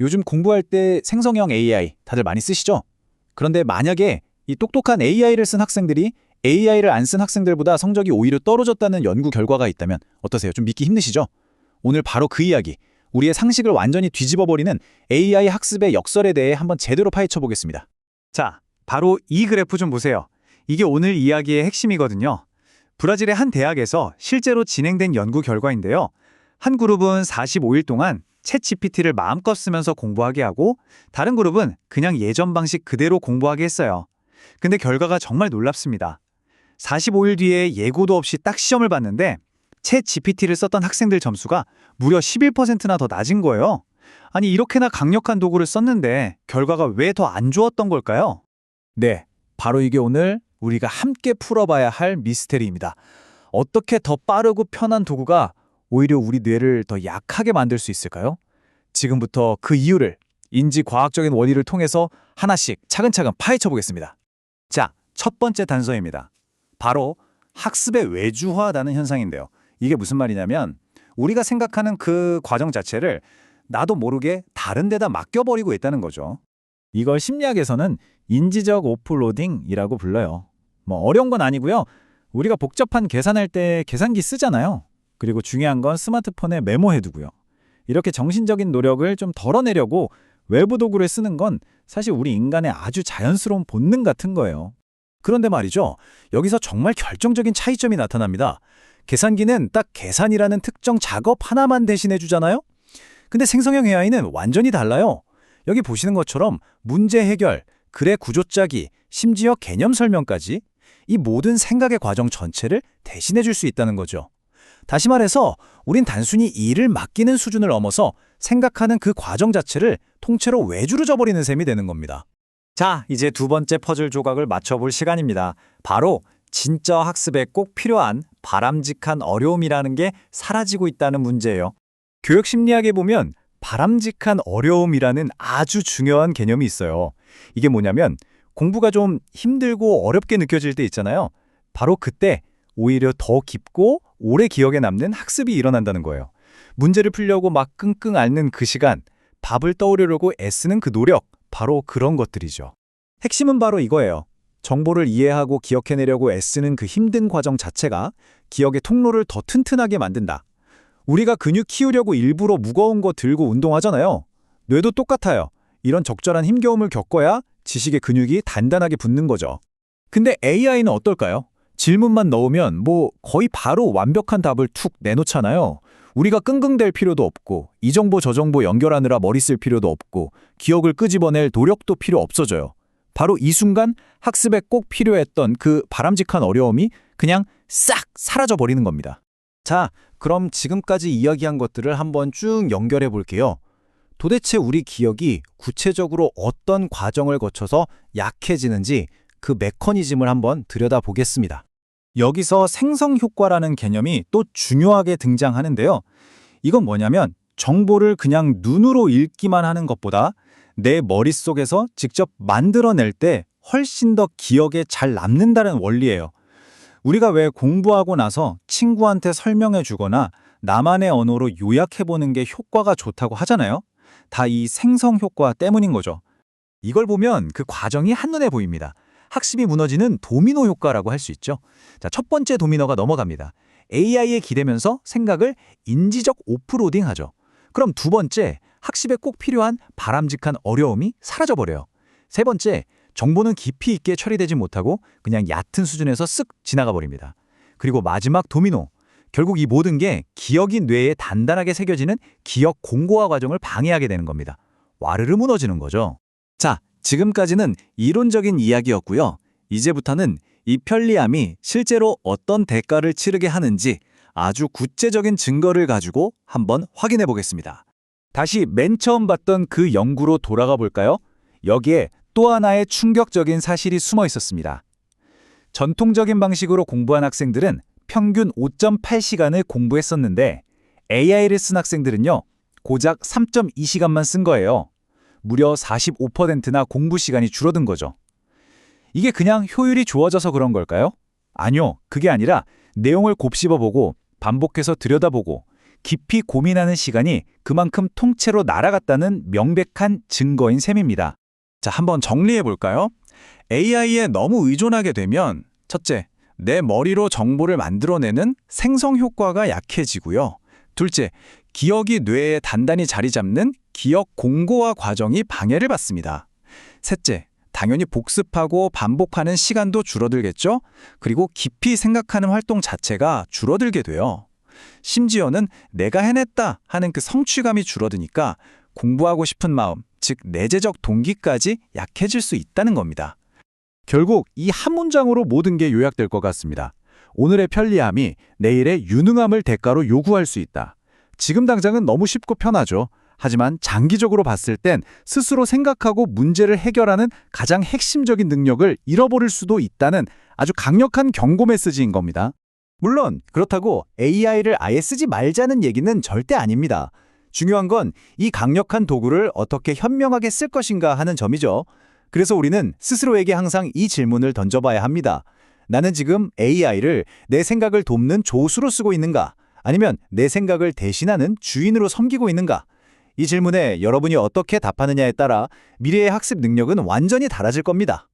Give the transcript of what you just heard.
요즘 공부할 때 생성형 AI 다들 많이 쓰시죠? 그런데 만약에 이 똑똑한 AI를 쓴 학생들이 AI를 안 쓴 학생들보다 성적이 오히려 떨어졌다는 연구 결과가 있다면 어떠세요? 좀 믿기 힘드시죠? 오늘 바로 그 이야기, 우리의 상식을 완전히 뒤집어버리는 AI 학습의 역설에 대해 한번 제대로 파헤쳐 보겠습니다. 자, 바로 이 그래프 좀 보세요. 이게 오늘 이야기의 핵심이거든요. 브라질의 한 대학에서 실제로 진행된 연구 결과인데요. 한 그룹은 45일 동안 챗GPT를 마음껏 쓰면서 공부하게 하고 다른 그룹은 그냥 예전 방식 그대로 공부하게 했어요. 근데 결과가 정말 놀랍습니다. 45일 뒤에 예고도 없이 딱 시험을 봤는데 챗GPT를 썼던 학생들 점수가 무려 11%나 더 낮은 거예요. 아니 이렇게나 강력한 도구를 썼는데 결과가 왜 더 안 좋았던 걸까요? 네, 바로 이게 오늘 우리가 함께 풀어봐야 할 미스테리입니다. 어떻게 더 빠르고 편한 도구가 오히려 우리 뇌를 더 약하게 만들 수 있을까요? 지금부터 그 이유를 인지과학적인 원리를 통해서 하나씩 차근차근 파헤쳐 보겠습니다. 자, 첫 번째 단서입니다. 바로 학습의 외주화라는 현상인데요. 이게 무슨 말이냐면 우리가 생각하는 그 과정 자체를 나도 모르게 다른 데다 맡겨버리고 있다는 거죠. 이걸 심리학에서는 인지적 오프로딩이라고 불러요. 뭐 어려운 건 아니고요. 우리가 복잡한 계산할 때 계산기 쓰잖아요. 그리고 중요한 건 스마트폰에 메모해두고요. 이렇게 정신적인 노력을 좀 덜어내려고 외부 도구를 쓰는 건 사실 우리 인간의 아주 자연스러운 본능 같은 거예요. 그런데 말이죠. 여기서 정말 결정적인 차이점이 나타납니다. 계산기는 딱 계산이라는 특정 작업 하나만 대신해 주잖아요. 근데 생성형 AI는 완전히 달라요. 여기 보시는 것처럼 문제 해결, 글의 구조 짜기, 심지어 개념 설명까지 이 모든 생각의 과정 전체를 대신해 줄 수 있다는 거죠. 다시 말해서 우린 단순히 일을 맡기는 수준을 넘어서 생각하는 그 과정 자체를 통째로 외주로 줘버리는 셈이 되는 겁니다. 자, 이제 두 번째 퍼즐 조각을 맞춰볼 시간입니다. 바로 진짜 학습에 꼭 필요한 바람직한 어려움이라는 게 사라지고 있다는 문제예요. 교육 심리학에 보면 바람직한 어려움이라는 아주 중요한 개념이 있어요. 이게 뭐냐면 공부가 좀 힘들고 어렵게 느껴질 때 있잖아요. 바로 그때 오히려 더 깊고 오래 기억에 남는 학습이 일어난다는 거예요. 문제를 풀려고 막 끙끙 앓는 그 시간, 답을 떠오르려고 애쓰는 그 노력, 바로 그런 것들이죠. 핵심은 바로 이거예요. 정보를 이해하고 기억해내려고 애쓰는 그 힘든 과정 자체가 기억의 통로를 더 튼튼하게 만든다. 우리가 근육 키우려고 일부러 무거운 거 들고 운동하잖아요. 뇌도 똑같아요. 이런 적절한 힘겨움을 겪어야 지식의 근육이 단단하게 붙는 거죠. 근데 AI는 어떨까요? 질문만 넣으면 거의 바로 완벽한 답을 툭 내놓잖아요. 우리가 끙끙댈 필요도 없고 이 정보 저 정보 연결하느라 머리 쓸 필요도 없고 기억을 끄집어낼 노력도 필요 없어져요. 바로 이 순간 학습에 꼭 필요했던 그 바람직한 어려움이 그냥 싹 사라져버리는 겁니다. 자, 그럼 지금까지 이야기한 것들을 한번 쭉 연결해 볼게요. 도대체 우리 기억이 구체적으로 어떤 과정을 거쳐서 약해지는지 그 메커니즘을 한번 들여다보겠습니다. 여기서 생성 효과라는 개념이 또 중요하게 등장하는데요. 이건 뭐냐면 정보를 그냥 눈으로 읽기만 하는 것보다 내 머릿속에서 직접 만들어낼 때 훨씬 더 기억에 잘 남는다는 원리예요. 우리가 왜 공부하고 나서 친구한테 설명해 주거나 나만의 언어로 요약해 보는 게 효과가 좋다고 하잖아요. 다 이 생성 효과 때문인 거죠. 이걸 보면 그 과정이 한눈에 보입니다. 학습이 무너지는 도미노 효과라고 할 수 있죠. 자, 첫 번째 도미노가 넘어갑니다. AI에 기대면서 생각을 인지적 오프로딩하죠. 그럼 두 번째, 학습에 꼭 필요한 바람직한 어려움이 사라져버려요. 세 번째, 정보는 깊이 있게 처리되지 못하고 그냥 얕은 수준에서 쓱 지나가 버립니다. 그리고 마지막 도미노, 결국 이 모든 게 기억이 뇌에 단단하게 새겨지는 기억 공고화 과정을 방해하게 되는 겁니다. 와르르 무너지는 거죠. 자, 지금까지는 이론적인 이야기였고요. 이제부터는 이 편리함이 실제로 어떤 대가를 치르게 하는지 아주 구체적인 증거를 가지고 한번 확인해 보겠습니다. 다시 맨 처음 봤던 그 연구로 돌아가 볼까요? 여기에 또 하나의 충격적인 사실이 숨어 있었습니다. 전통적인 방식으로 공부한 학생들은 평균 5.8시간을 공부했었는데 AI를 쓴 학생들은요, 고작 3.2시간만 쓴 거예요. 무려 45%나 공부 시간이 줄어든 거죠. 이게 그냥 효율이 좋아져서 그런 걸까요? 아니요, 그게 아니라 내용을 곱씹어보고 반복해서 들여다보고 깊이 고민하는 시간이 그만큼 통째로 날아갔다는 명백한 증거인 셈입니다. 자, 한번 정리해 볼까요? AI에 너무 의존하게 되면 첫째, 내 머리로 정보를 만들어내는 생성 효과가 약해지고요. 둘째, 기억이 뇌에 단단히 자리 잡는 기억 공고화 과정이 방해를 받습니다. 셋째, 당연히 복습하고 반복하는 시간도 줄어들겠죠? 그리고 깊이 생각하는 활동 자체가 줄어들게 돼요. 심지어는 내가 해냈다 하는 그 성취감이 줄어드니까 공부하고 싶은 마음, 즉 내재적 동기까지 약해질 수 있다는 겁니다. 결국 이 한 문장으로 모든 게 요약될 것 같습니다. 오늘의 편리함이 내일의 유능함을 대가로 요구할 수 있다. 지금 당장은 너무 쉽고 편하죠. 하지만 장기적으로 봤을 땐 스스로 생각하고 문제를 해결하는 가장 핵심적인 능력을 잃어버릴 수도 있다는 아주 강력한 경고 메시지인 겁니다. 물론 그렇다고 AI를 아예 쓰지 말자는 얘기는 절대 아닙니다. 중요한 건 이 강력한 도구를 어떻게 현명하게 쓸 것인가 하는 점이죠. 그래서 우리는 스스로에게 항상 이 질문을 던져봐야 합니다. 나는 지금 AI를 내 생각을 돕는 조수로 쓰고 있는가? 아니면 내 생각을 대신하는 주인으로 섬기고 있는가? 이 질문에 여러분이 어떻게 답하느냐에 따라 미래의 학습 능력은 완전히 달라질 겁니다.